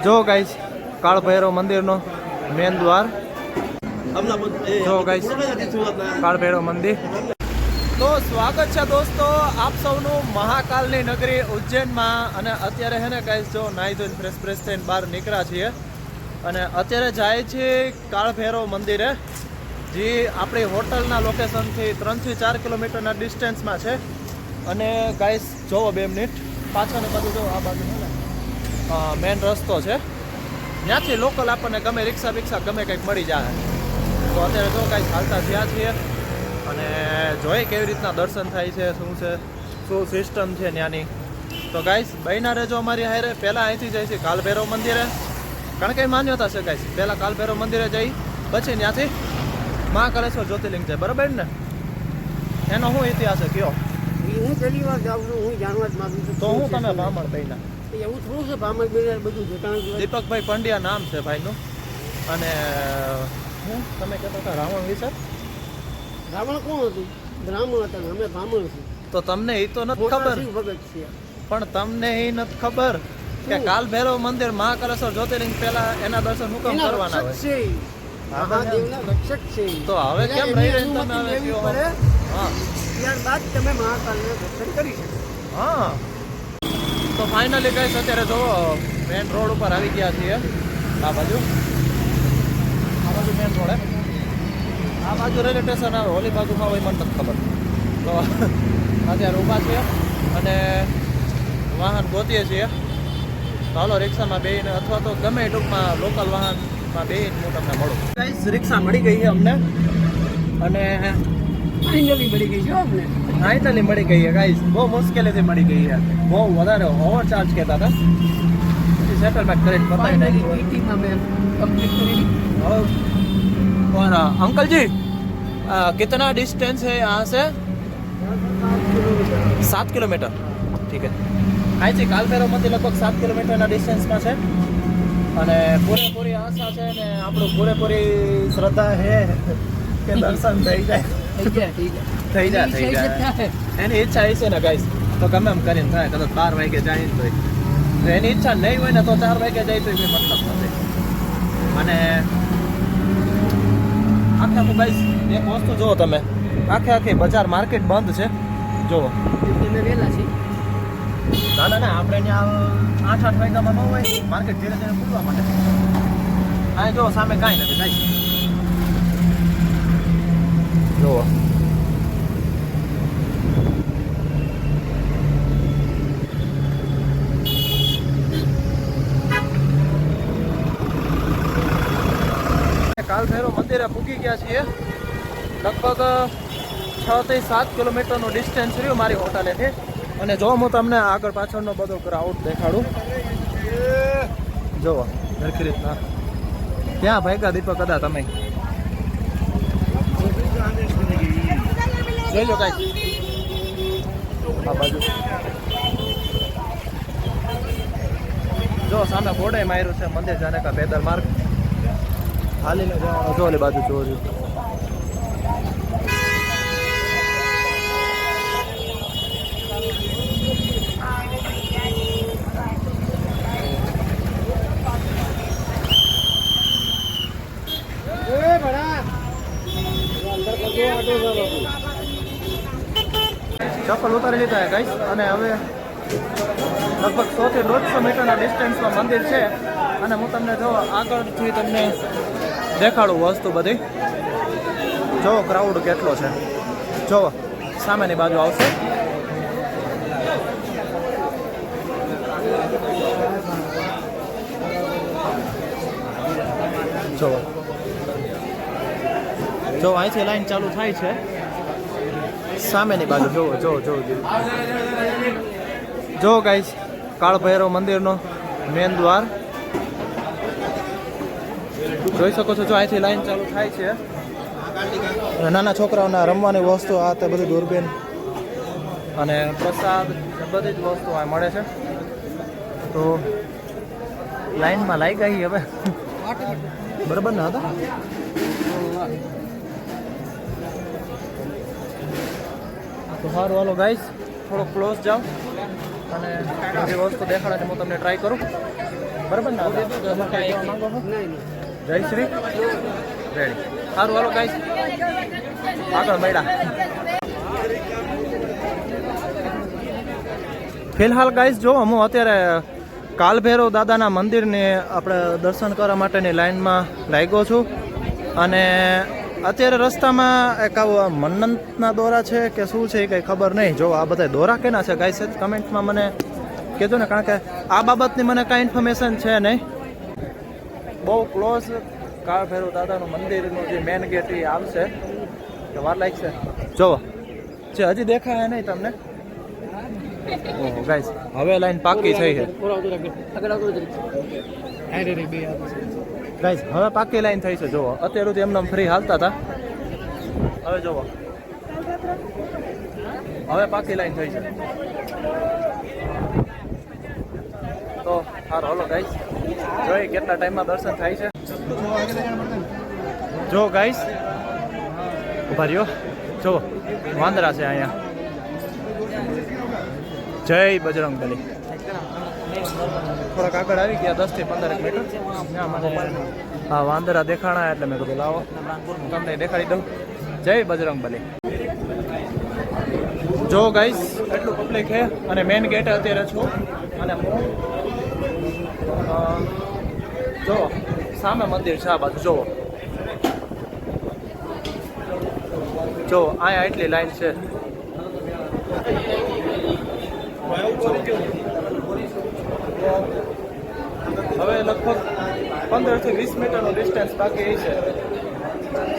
જો ગાઈસ કાળ ભૈરવ મંદિરનો મેન દ્વાર જો ગાઈસ કાળ ભૈરવ મંદિર. તો સ્વાગત છે દોસ્તો આપ સૌનું મહાકાલની નગરી ઉજ્જૈનમાં. અને અત્યારે હે ને ગાઈસ જો નાહી ધોઈને ફ્રેશ થઈને બહાર નીકળ્યા છીએ અને અત્યારે જાય છે કાળ ભૈરવ મંદિરે, જે આપણી હોટલના લોકેશનથી 3 થી 4 કિલોમીટરના ડિસ્ટન્સમાં છે. અને ગાઈસ જોવો 2 મિનિટ પાછળની બાજુ જો, આ બાજુ મેન રસ્તો છે, ત્યાંથી લોકલ આપણને ગમે રિક્ષા ગમે કંઈક મળી જાય. તો અત્યારે જો કાંઈ હાલતા થયા છીએ અને જોઈએ કેવી રીતના દર્શન થાય છે, શું સિસ્ટમ છે ત્યાંની. તો ગાઈસ બહેના રહેજો અમારી હારે. પહેલાં અહીંથી જાય છે કાલ ભૈરવ મંદિરે, કારણ કે માન્યતા છે ગાઈસ, પહેલાં કાલ ભૈરવ મંદિરે જઈ પછી ત્યાંથી મહાકાલેશ્વર જ્યોતિર્લિંગ જાય, બરાબર ને? એનો શું ઇતિહાસ છે કયો? હું પહેલી વાર જાઉં છું, હું જાણવા જ માંગુ છું. તો હું તમે બ્રાહ્મણ બહેના એવું થોડું છે, ભામણ બેન બધું જોતા. દીપકભાઈ પંડ્યા નામ છે ભાઈનું. અને હું તમે કહેતા હતા રાવણ વિશે? રાવણ કોણ હતું? બ્રાહ્મણ હતા, અમે બ્રાહ્મણ છીએ. તો તમને એ તો નથી ખબર, ભગત છે પણ તમને એ નથી ખબર કે કાલ ભૈરવ મંદિર મહાકાલેશ્વર જ્યોતિર્લિંગ પહેલા એના દર્શન હું કેમ કરવાના હોય? મહાદેવના રક્ષક છે. તો હવે કેમ રહી રહીને તમે હવે કયો? હા, ત્યારબાદ તમે મહાકાલના દર્શન કરી શકો. હા. તો ફાઇનલી ગાઈસ અત્યારે જો મેન રોડ ઉપર આવી ગયા છીએ. આ બાજુ મેન રોડ, આ બાજુ રેલવે સ્ટેશન આવે, ઓલી બાજુમાં હોય મને નથી ખબર. તો અત્યારે ઊભા છીએ અને વાહન ગોતીએ છીએ. તો હાલો રિક્ષામાં બેહીને અથવા તો ગમે ટૂંકમાં લોકલ વાહનમાં બેહીને હું તમને મળું. ગાઈસ રિક્ષા મળી ગઈ છે અમને અને ફાઇનલી મળી ગઈ છે અમને. ફાઇનલી મળી ગઈ છે ગાઈસ, બહુ મુશ્કેલીથી મળી ગઈ છે. બહુ વધારે ઓવર ચાર્જ કહેતા હતા, પછી સેટલમેન્ટ કરીને બતાવી નાખ્યું. ઈટીમાં મેં કમ્પ્લીટ કરી. और अंकल जी कितना डिस्टेंस है यहाँ से? 7 किलोमीटर. ठीक है. અહીંથી કાલ ભૈરવ મંદિર લગભગ 7 કિલોમીટરના ડિસ્ટન્સમાં છે અને પૂરેપૂરી આશા છે ને આપણું પૂરેપૂરી શ્રદ્ધા છે કે દર્શન થઈ જાય. એની ઈચ્છા એ છે ને ગાઈસ, તો ગમે એમ કરીને થાય. કદાચ 12 વાગે જાય ને તો એની ઈચ્છા નહીં હોય ને તો 4 વાગે જાય તો કોઈ મતલબ નથી. અને આખું ગાઈસ એક વસ્તુ જુઓ તમે, આખી બજાર માર્કેટ બંધ છે. જુઓ અમે વહેલા છીએ. ના આપણે ત્યાં 8 વાગ્યામાં ન હોય, માર્કેટ ધીરે ધીરે ખુલવા માટે. આ જો સામે કાંઈ નથી ગાઈસ, જુઓ. કાલ ભૈરવ મંદિરે પૂગી ગયા છીએ. લગભગ 6 થી 7 કિલોમીટરનું ડિસ્ટન્સ રહ્યું મારી હોટલેથી. અને જો હું તમને આગળ પાછળનો બધો ક્રાઉડ દેખાડું, જુઓ સરખી રીતના. ક્યાં ભાગ્યા દીપક હતા તમે? જોઈ લો કાંઈ આ બાજુ જો સામે બોર્ડે માર્યું છે મંદિર જાને કા પેદલ માર્ગ. હાલીને જવાનું જો ઓલી બાજુ જોયું. ચપ્પલ ઉતારી લીધા ગાઈસ અને હવે લગભગ 100 થી 150 મીટરના ડિસ્ટન્સમાં મંદિર છે. અને હું તમને જો આગળથી તમને દેખાડું વસ્તુ બધી. જો ક્રાઉડ કેટલો છે, જો સામેની બાજુ આવશે. જો અહીંથી લાઈન ચાલુ થાય છે, સામેની બાજુ જો ગાઈસ કાળ ભૈરવ મંદિરનો મેન દ્વાર જોઈ શકો છો. જો અહીંથી લાઈન ચાલુ થાય છે. નાના છોકરાઓના રમવાની વસ્તુ, આ તે બધું દૂરબીન અને પ્રસાદ બધી જ વસ્તુ આ મળે છે. તો લાઈનમાં લાગી ગઈ હવે, બરાબર ને હતા? તો સારું હાલો ગાઈસ, થોડો ક્લોઝ જાઓ અને બધી વસ્તુ દેખાડવાની હું તમને ટ્રાય કરું. બરાબર ને તમે કઈ કહેવા માંગો છો? નહીં જય શ્રી રેડી. સારું હાલો ગાઈસ આગળ મળ્યા. ફિલહાલ ગાઈસ જો હું અત્યારે કાલભૈરવ દાદાના મંદિરને આપણે દર્શન કરવા માટેની લાઈનમાં લાગ્યો છું. અને અત્યારે રસ્તામાં એક આવો મન્નતના દોરા છે કે શું છે એ કંઈ ખબર નહીં. જો આ બધા દોરા કેના છે ગાઈસ કમેન્ટમાં મને કહેજો ને, કારણ કે આ બાબતની મને કાંઈ ઇન્ફોર્મેશન છે નહીં. બહુ ક્લોઝ કાળભૈરવ દાદાનું મંદિરનું જે મેન ગેટ એ આવશે કે વાર લાગશે. જોવો જે હજી દેખાય નહીં તમને. ઓહો ગાઈસ હવે લાઈન પાકી થઈ છે ગાઈસ, હવે પાકી લાઈન થઈ છે. જોવો અત્યાર સુધી એમને ફ્રી હાલતા હતા, હવે જોવો હવે પાકી લાઈન થઈ છે. તો સારું હાલો ગાઈસ જોઈએ કેટલા ટાઈમમાં દર્શન થાય છે. જો ગાઈસ ઉભા રહ્યો, જો વાંદરા છે અહીંયા. જય બજરંગબલી. થોડાક આગળ આવી ગયા 10 થી 15 મીટર. હા વાંદરા દેખાણા એટલે મેં કીધું લાવો તમને દેખાડી દઉં. જય બજરંગબલી. જો ગાઈસ એટલું પબ્લિક છે અને મેઇન ગેટ અત્યારે છું. અને હું જો સામે મંદિર છે આ બાજુ. જુઓ જો અહીંયા એટલી લાઈન છે. હવે લગભગ 15 થી 20 મીટરનું ડિસ્ટન્સ બાકી છે,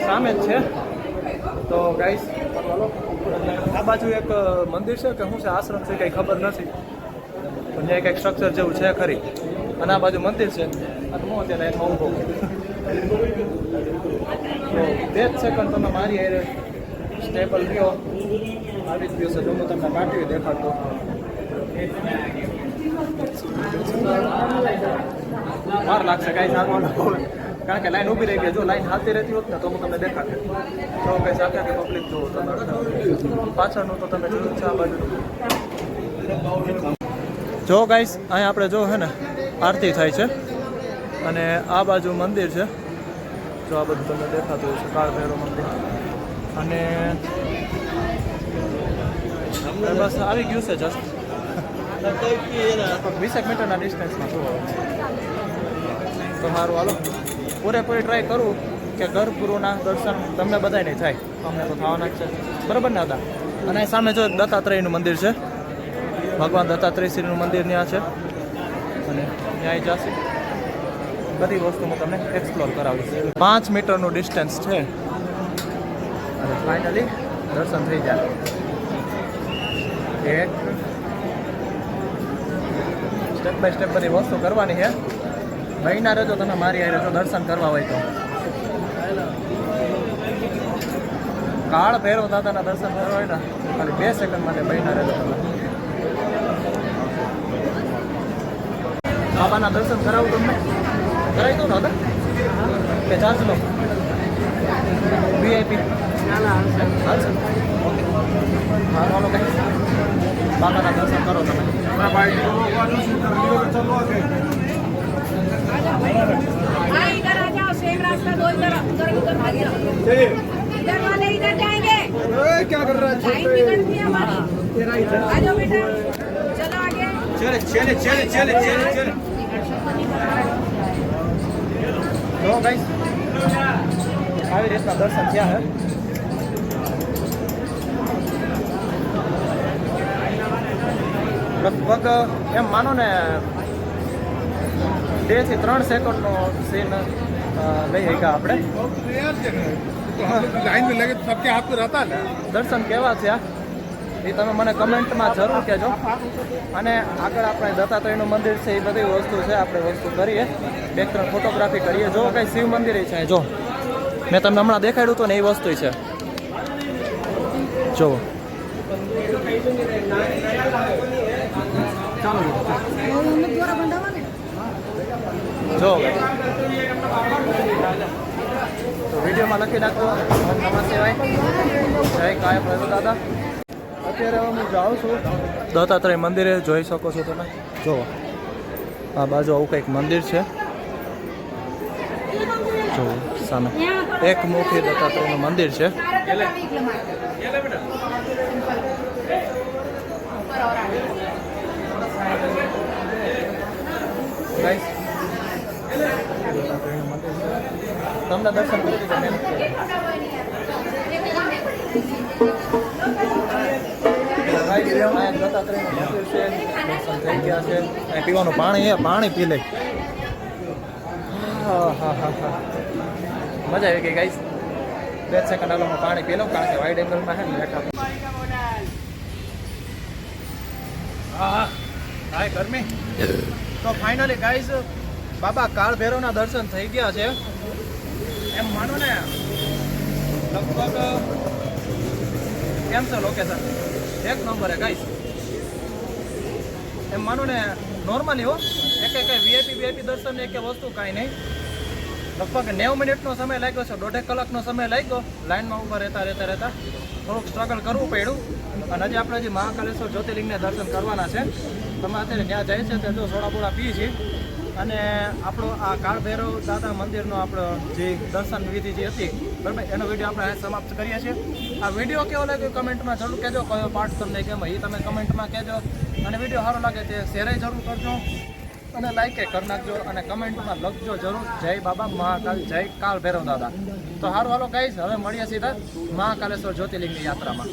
સામે જ છે. તો ગાઈસ આ બાજુ એક મંદિર છે કે શું છે, આશ્રમ છે કંઈ ખબર નથી, પણ ત્યાં કંઈક સ્ટ્રક્ચર જેવું છે ખરી. અને આ બાજુ મંદિર છે અને હું અત્યારે એમાં ઊભો. તો 2 સેકન્ડ તમે મારી હારે સ્ટેબલ રહ્યો, આવી જ ગયો છે. જો હું તમને કાઢી દેખાડતો. વાર લાગશે કાંઈ સારું, કારણ કે લાઈન ઊભી રહી ગઈ. જો લાઈન હાલતી રહેતી હોત ને તો હું તમને દેખાડે. તો કંઈ સાથે કે પબ્લિક જુઓ તમે પાછળનું તો તમે જોયું છે આ બાજુ. જો ગાઈસ અહીંયા આપણે જો છે ને આરતી થાય છે અને આ બાજુ મંદિર છે. જો આ બધું તમને દેખાતું હોય છે કાળભૈરવ મંદિર. અને બસ આવી ગયું છે જસ્ટ 20 મીટરના ડિસ્ટન્સમાં શું આવે. તો સારું હાલો પૂરેપૂરી ટ્રાય કરું કે ગર્ભગૃહના દર્શન તમને બધાય નહીં થાય, અમને તો થવાના જ છે. બરાબર ને હતા. અને સામે જો દત્તાત્રેયનું મંદિર છે, ભગવાન દત્તાત્રેય શ્રીનું મંદિર ત્યાં છે. અને ત્યાં જશે બધી વસ્તુ હું તમને એક્સપ્લોર કરાવીશ. 5 મીટરનું ડિસ્ટન્સ છે અને ફાઇનલી દર્શન થઈ જાય. એક સ્ટેપ બાય સ્ટેપ બધી વસ્તુ કરવાની છે. મહિના રહેજો તમે મારી હારે જો દર્શન કરવા હોય તો. કાળભૈરવ દાદાના દર્શન કરવા હોય ને ખાલી 2 સેકન્ડ માટે મહિના રહેજો તમે. બાબાના દર્શન કરાવું તમને? કરાવી દઉં ને હતા કે ચાર્જ લો? VIP હાલશે? ઓકે હા હાલો કંઈ બાબાના દર્શન કરો તમે. हाँ इधर आ जाओ, सेम रास्ता दो इधर उधर उधर भागी रहो। इधर वाले इधर जाएंगे। क्या कर रहा है? लाइन बिगड़ती है हमारी। आ जाओ बेटा, चलो आगे। चले चले चले चले चले चले. જો ગાઈસ આવી રીતના દર્શન થયા હે. લગભગ એમ માનો ને 2 થી 3 સેકન્ડનો સીન લઈ ગયા આપણે. लाइन में लगे तो सबके हाथ में रहता है. દર્શન કેવા થયા એ તમે મને કમેન્ટમાં જરૂર કહેજો. અને આગળ આપણે દત્તાત્રેયનું મંદિર છે એ બધી વસ્તુ છે, આપણે વસ્તુ કરીએ 2-3 ફોટોગ્રાફી કરીએ. જો કંઈ શિવ મંદિર છે જો મેં તમને હમણાં દેખાડ્યું હતું ને એ વસ્તુ છે. જો જો તો વિડીયોમાં લખી નાખો ઓમ નમઃ શિવાય, જય કાળભૈરવ દાદા. અત્યારે હું જાઉં છું દત્તાત્રેય મંદિરે, જોઈ શકો છો તમે. જુઓ આ બાજુ આવું કંઈક મંદિર છે જો સામે એક મુખી દત્તાત્રેયનું મંદિર છે. Guys, તમને દર્શન કરી દીધા મેં. દત્તાત્રેયનું મંદિર છે, દર્શન થઈ ગયા છે. અહીં પીવાનું પાણી પી લે. હા મજા આવી ગઈ ગાઈસ. 2 સેકન્ડ હાલો પાણી પી લઉં કારણ કે વાઇડ એંગલમાં છે ને બેઠા. હાય ગરમી. તો ફાઇનલી ગાઈસ બાબા કાળ ભૈરવના દર્શન થઈ ગયા છે. એમ માનો ને લગભગ કેમ છે લોકેશન એક નંબર હે ગાઈસ. એમ માનો ને નોર્મલી હો એક વીઆઈપી દર્શન એક વસ્તુ કાંઈ નહીં. લગભગ 90 મિનિટનો સમય લાગ્યો છે, 1.5 કલાકનો સમય લાગ્યો લાઈનમાં ઊભા રહેતા થોડુંક સ્ટ્રગલ કરવું પડ્યું. અને હજી આપણે હજી મહાકાલેશ્વર જ્યોતિર્લિંગને દર્શન કરવાના છે. તમે અત્યારે ત્યાં જાય છે ત્યાં જો સોડા બોડા પીએ છીએ. અને આપણો આ કાળ ભૈરવ દાદા મંદિરનો આપણો જે દર્શન વિધિ જે હતી બરાબર એનો વિડીયો આપણે અહીં સમાપ્ત કરીએ છીએ. આ વિડીયો કેવો લાગ્યો કમેન્ટમાં જરૂર કહેજો. કયો પાર્ટ તમને કેમ એ તમે કમેન્ટમાં કહેજો. અને વિડીયો સારો લાગે તે શેરે જરૂર કરજો અને લાઈકે કરી નાખજો અને કમેન્ટમાં લખજો જરૂર જય બાબા મહાકાલ, જય કાળ ભૈરવ દાદા. તો સારું હાલો ગાઈસ, હવે મળીએ સીધા મહાકાલેશ્વર જ્યોતિર્લિંગની યાત્રામાં.